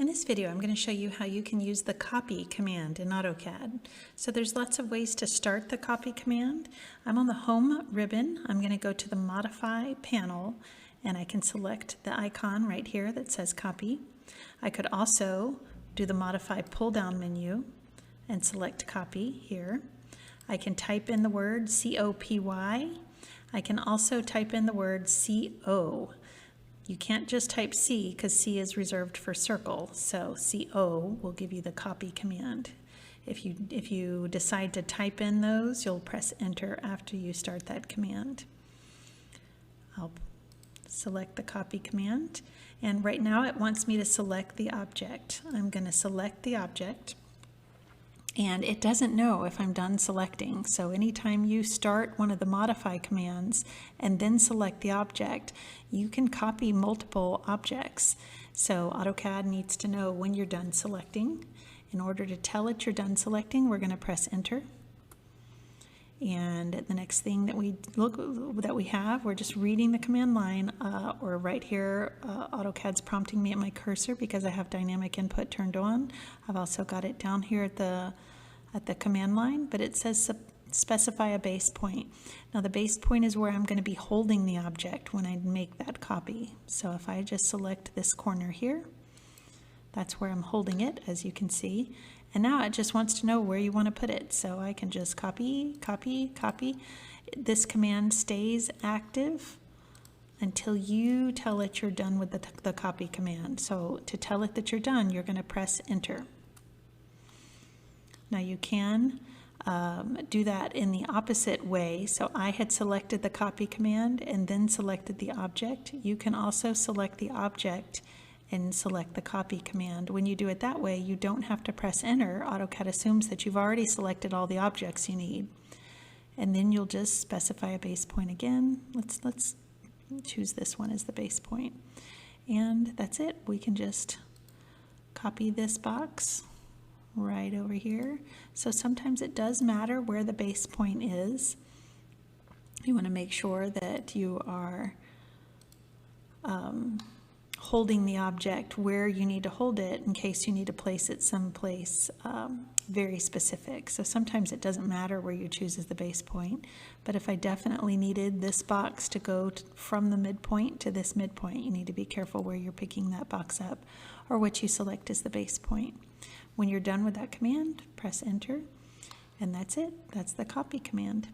In this video, I'm going to show you how you can use the copy command in AutoCAD. So there's lots of ways to start the copy command. I'm on the home ribbon. I'm going to go to the modify panel and I can select the icon right here that says copy. I could also do the modify pull down menu and select copy here. I can type in the word C-O-P-Y. I can also type in the word C-O. You can't just type C because C is reserved for circle, so CO will give you the copy command. If you decide to type in those, you'll press enter after you start that command. I'll select the copy command, and right now it wants me to select the object. I'm going to select the object, and it doesn't know if I'm done selecting. So anytime you start one of the modify commands and then select the object, you can copy multiple objects. So AutoCAD needs to know when you're done selecting. In order to tell it you're done selecting, we're going to press enter. And the next thing that we have, we're just reading the command line, or right here, AutoCAD's prompting me at my cursor because I have dynamic input turned on. I've also got it down here at the command line, but it says specify a base point. Now the base point is where I'm going to be holding the object when I make that copy. So if I just select this corner here, that's where I'm holding it, as you can see. And now it just wants to know where you want to put it. So I can just copy, copy, copy. This command stays active until you tell it you're done with the copy command. So to tell it that you're done, you're going to press enter. Now you can do that in the opposite way. So I had selected the copy command and then selected the object. You can also select the object and select the copy command. When you do it that way, you don't have to press enter. AutoCAD assumes that you've already selected all the objects you need. And then you'll just specify a base point again. Let's choose this one as the base point. And that's it. We can just copy this box right over here. So sometimes it does matter where the base point is. You want to make sure that you are holding the object where you need to hold it in case you need to place it someplace very specific. So sometimes it doesn't matter where you choose as the base point, but if I definitely needed this box to go from the midpoint to this midpoint, you need to be careful where you're picking that box up or what you select as the base point. When you're done with that command, press enter, and that's it. That's the copy command.